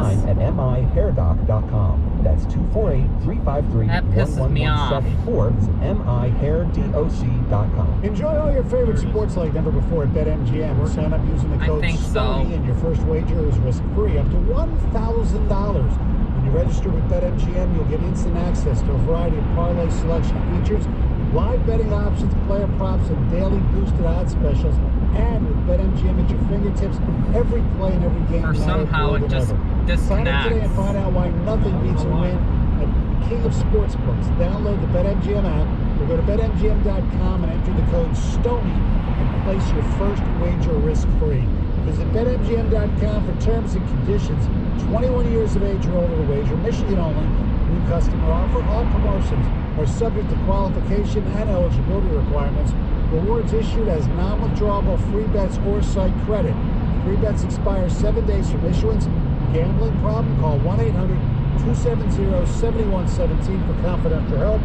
online at mihairdoc.com. That's 248-353-1117. That pisses me off. Or mihairdoc.com. Enjoy all your favorite sports like never before at BetMGM. Sign up using the code STONY and your first wager is risk-free up to $1,000. When you register with BetMGM, you'll get instant access to a variety of parlay selection features, live betting options, player props, and daily boosted odds specials. And with BetMGM at your fingertips, every play and every game. Or somehow it just disconnects. Sign up today and find out why nothing beats a win at King of Sportsbooks. Download the BetMGM app or go to BetMGM.com and enter the code STONY and place your first wager risk-free. Visit BetMGM.com for terms and conditions. 21 years of age or older to wager. Michigan only. New customer offer. All promotions are subject to qualification and eligibility requirements. Rewards issued as non-withdrawable free bets or site credit. Free bets expire 7 days from issuance. Gambling problem? Call 1-800-270-7117 for confidential help.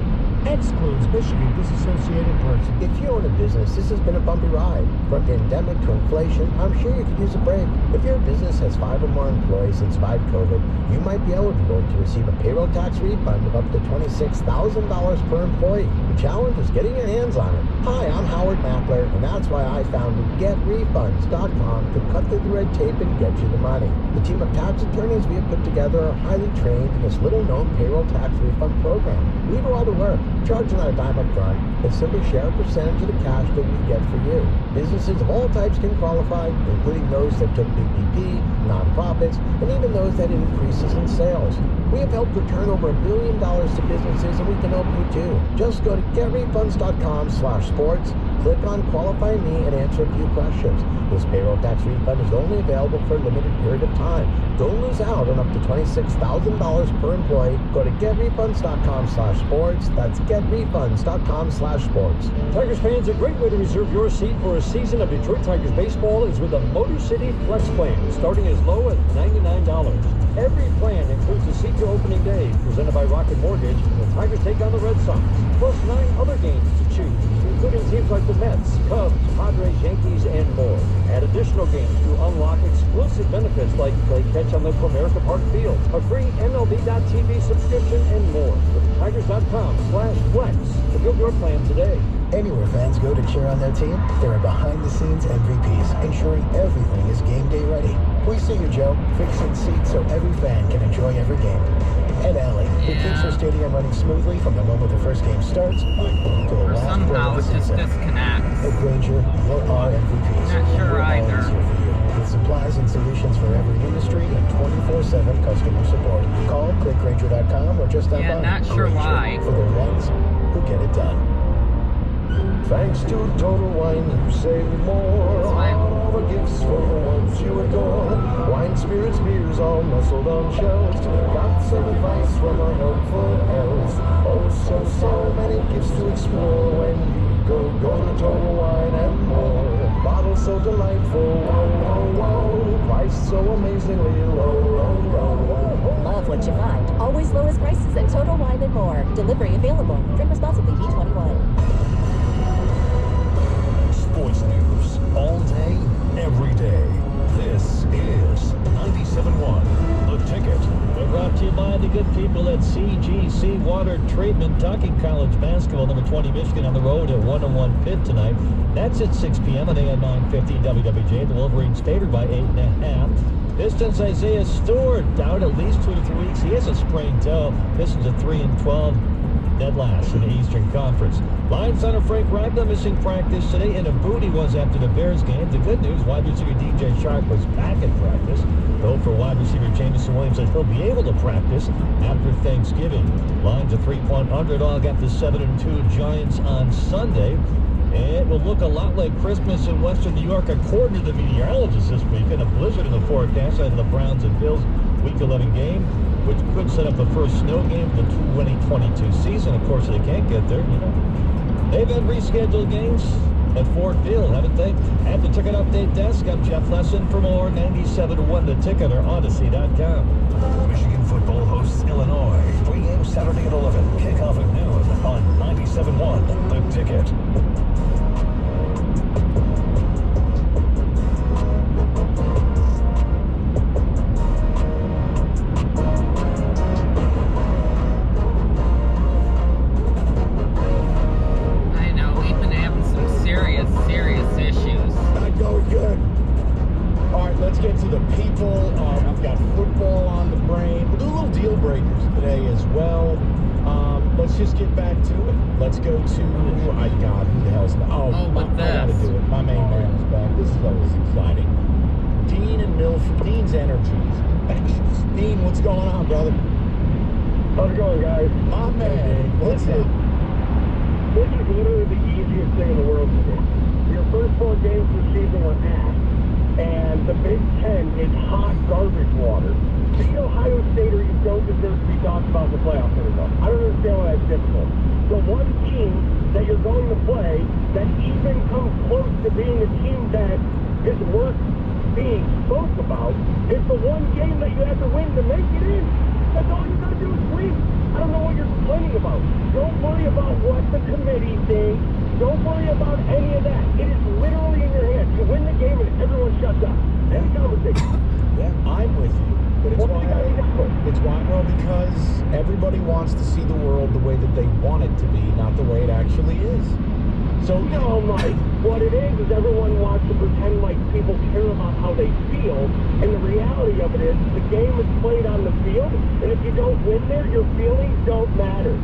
Excludes Michigan disassociated persons. If you own a business, this has been a bumpy ride. From pandemic to inflation, I'm sure you could use a break. If your business has 5 or more employees and survived COVID, you might be eligible to receive a payroll tax refund of up to $26,000 per employee. The challenge is getting your hands on it. Hi, I'm Howard Mackler, and that's why I founded GetRefunds.com to cut through the red tape and get you the money. The team of tax attorneys we have put together are highly trained in this little-known payroll tax refund program. We do all the work. Charge not a dime up front, and simply share a percentage of the cash that we get for you. Businesses of all types can qualify, including those that took PPP, nonprofits, and even those that had increases in sales. We have helped return over $1 billion to businesses, and we can help you too. Just go to getrefunds.com/sports, click on Qualify Me, and answer a few questions. This payroll tax refund is only available for a limited period of time. Don't lose out on up to $26,000 per employee. Go to getrefunds.com/sports. That's getrefunds.com/sports. Tigers fans, a great way to reserve your seat for a season of Detroit Tigers baseball is with the Motor City Flex Plan, starting as low as $99. Every plan includes a seat to opening day, presented by Rocket Mortgage, and the Tigers take on the Red Sox, plus 9 other games to choose, including teams like the Mets, Cubs, Padres, Yankees, and more. Add additional games to unlock exclusive benefits like play catch on the Comerica Park Field, a free MLB.TV subscription, and more. With Tigers.com/flex to build your plan today. Anywhere fans go to cheer on their team, there are behind-the-scenes MVPs ensuring everything is game day ready. We see you, Joe, fixing seats so every fan can enjoy every game. And Allie, who keeps her stadium running smoothly from the moment the first game starts to the last somehow play of the it just season. disconnects. At Grainger, you're our MVPs. Not sure We're either. always here for you, with supplies and solutions for every industry and 24/7 customer support. Call clickgrainger.com or just stop by. Yeah, not sure Grainger, why. for the ones who get it done. Thanks to Total Wine, you save more on all the gifts for the ones you adore. Wine, spirits, beers, all nestled on shelves. Got some advice from our helpful elves. Oh, so many gifts to explore when you go to Total Wine and more. Bottles so delightful, whoa. Price so amazingly low. Love what you find. Always lowest prices at Total Wine and More. Delivery available. Drink responsibly. B21. Sports news all day, every day. This is 97.1 The Ticket. We're brought to you by the good people at CGC Water Treatment. Talking college basketball, number 20 Michigan on the road at 1-1 Pitt tonight. That's at 6 p.m. on AM 950 WWJ. The Wolverines favored by 8.5. Pistons Isaiah Stewart out at least 2 to 3 weeks. He has a sprained toe. Pistons at 3-12. Dead last in the Eastern Conference. Lions center Frank Ragnow missing practice today, and a boot he was after the Bears game. The good news, wide receiver DJ Shark was back in practice. The hope for wide receiver Jameson Williams that he'll be able to practice after Thanksgiving. Lions a 3-point underdog at the 7-2 Giants on Sunday. It will look a lot like Christmas in western New York, according to the meteorologists this weekend. A blizzard in the forecast out of the Browns and Bills Week 11 game, which could set up the first snow game of the 2022 season. Of course, they can't get there, They've had rescheduled games at Ford Field, haven't they? At the Ticket Update Desk, I'm Jeff Lesson for more 97.1 The Ticket or Odyssey.com. Michigan football hosts Illinois. 3 games Saturday at 11. Kickoff at noon on 97.1 The Ticket. as well. Let's just get back to it. Let's go to, my God, who the hell's that? Oh, I with gotta this. do it. My main man is back. This is always exciting. Dean and Milford. Dean's energy is infectious. Dean, what's going on, brother? How's it going, guys? My man, what's up? This is literally the easiest thing in the world to do. Your first 4 games of the season are ass, and the Big Ten is hot garbage water. Beat Ohio State or you don't deserve to be talked about in the playoffs anymore. I don't understand why that's difficult. The one team that you're going to play that even comes close to being a team that is worth being spoke about is the one game that you have to win to make it in. That's all you got to do is win. I don't know what you're complaining about. Don't worry about what the committee thinks. Don't worry about any of that. It is literally in your hands. You win the game and everyone shuts up. End conversation. Yeah, I'm with you. But it's why, well, because everybody wants to see the world the way that they want it to be, not the way it actually is. So no, Mike, what it is everyone wants to pretend like people care about how they feel, and the reality of it is the game is played on the field, and if you don't win there, your feelings don't matter.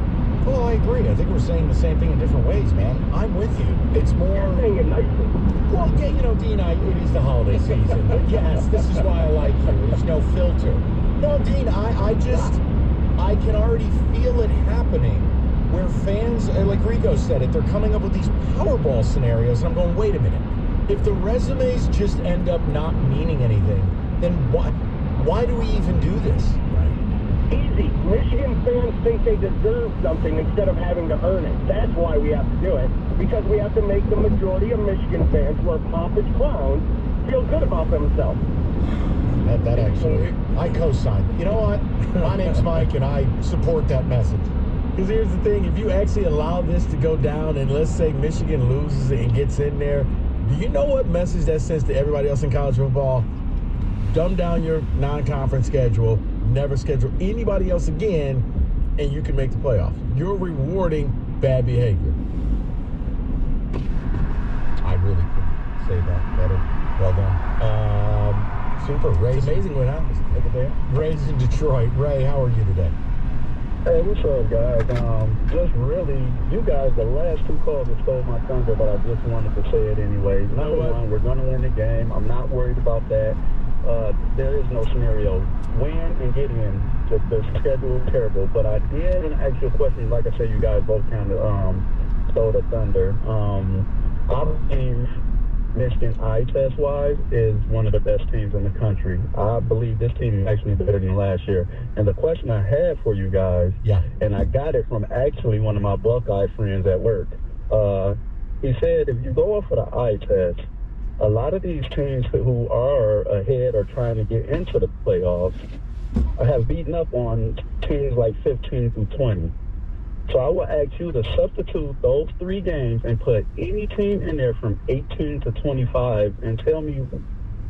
Well, I agree. I think we're saying the same thing in different ways, man. I'm with you. It's more... You're saying it nicely. Well, yeah, you know, Dean, it is the holiday season. But yes, this is why I like you. There's no filter. No, Dean, I can already feel it happening where fans, like Rico said it, they're coming up with these Powerball scenarios. And I'm going, wait a minute. If the resumes just end up not meaning anything, then why do we even do this? Easy. Michigan fans think they deserve something instead of having to earn it. That's why we have to do it. Because we have to make the majority of Michigan fans who are pompous clowns feel good about themselves. That actually, I co-signed it. You know what? My name's Mike, and I support that message. Because here's the thing. If you actually allow this to go down, and let's say Michigan loses and gets in there, do you know what message that sends to everybody else in college football? Dumb down your non-conference schedule. Never schedule anybody else again, and you can make the playoffs. You're rewarding bad behavior. I really couldn't say that better. Well done. Super. Ray, it's amazing what happens. Ray's in Detroit. Ray, how are you today? Hey, what's up, guys? Just really, you guys, the last 2 calls have stole my thunder, but I just wanted to say it anyway. Nothing wrong. We're going to win the game. I'm not worried about that. There is no scenario. Win and get in. The schedule is terrible. But I did want to ask you a question. Like I said, you guys both kind of stole the thunder. Our team, Michigan eye test wise, is one of the best teams in the country. I believe this team is actually better than last year. And the question I had for you guys, and I got it from actually one of my Buckeye friends at work. He said if you go off of the eye test, a lot of these teams who are ahead or trying to get into the playoffs have beaten up on teams like 15 through 20. So I will ask you to substitute those 3 games and put any team in there from 18 to 25 and tell me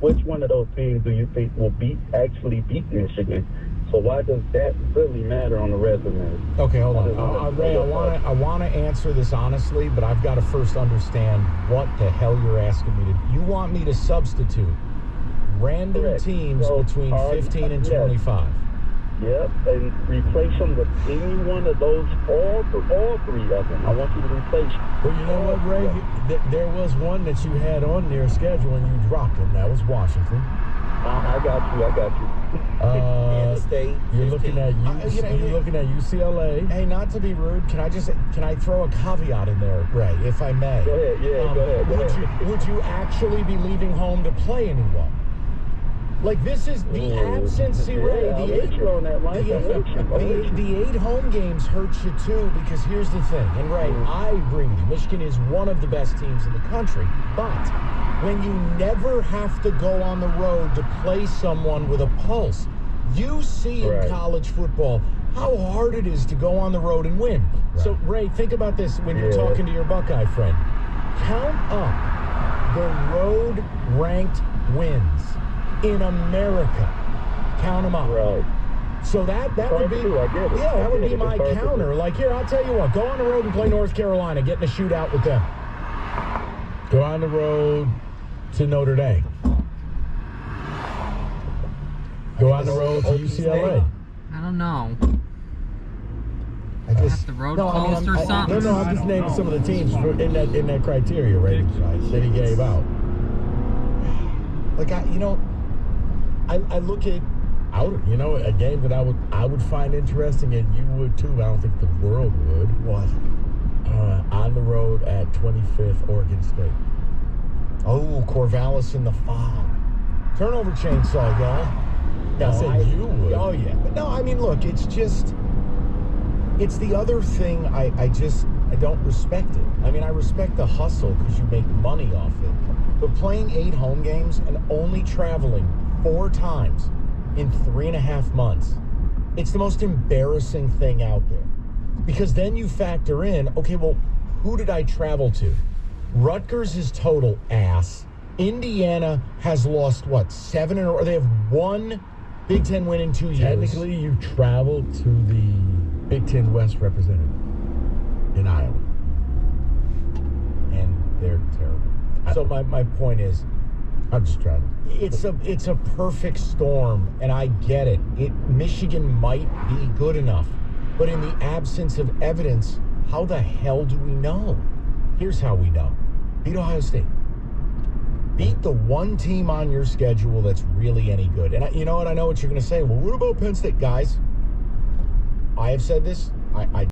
which one of those teams do you think will actually beat Michigan. So why does that really matter on the resume? Okay, hold on. Ray, I want to answer this honestly, but I've got to first understand what the hell you're asking me to do. You want me to substitute random teams between 15 and 25? Yep, and replace them with any one of those, all 3 of them. I want you to replace. Well, you know what, Ray? There was one that you had on their schedule and you dropped them. That was Washington. I got you. State. You're looking at you're looking at UCLA. Hey, not to be rude, can I throw a caveat in there, Ray, if I may? Go ahead. Go ahead. Would you actually be leaving home to play anyone? Like, this is the absence, see, Ray, the 8 home games hurt you too, because here's the thing, and Ray, I agree with you, Michigan is one of the best teams in the country, but when you never have to go on the road to play someone with a pulse, you see in college football how hard it is to go on the road and win. Right. So, Ray, think about this when you're talking to your Buckeye friend. Count up the road-ranked wins in America. Count them up. Right. So that would be, that would be my counter. Like, here, I'll tell you what, go on the road and play North Carolina, get in a shootout with them. Go on the road to Notre Dame. Go on the road to UCLA. I don't know. I just At the road no, I mean, post or something? No, I'm just naming some of the teams in that criteria rating that he gave out. Like I look at A game that I would find interesting, and you would too. I don't think the world would. what? On the road at 25th Oregon State. Oh, Corvallis in the fog. Turnover chainsaw, y'all. I said you would. Oh yeah, but no, I mean, look, it's the other thing. I don't respect it. I mean, I respect the hustle because you make money off it. But playing 8 home games and only traveling 4 times in 3.5 months, it's the most embarrassing thing out there. Because then you factor in, okay, well, who did I travel to? Rutgers is total ass. Indiana has lost, 7 in a row? They have 1 Big Ten win in 2 years. Technically, you traveled to the Big Ten West representative in Iowa. And they're terrible. So my point is, I'm just trying. it's a perfect storm, and I get it. Michigan might be good enough, but in the absence of evidence, how the hell do we know? Here's how we know. Beat Ohio State. Beat the one team on your schedule that's really any good. And you know what? I know what you're going to say. Well, what about Penn State? Guys, I have said this. I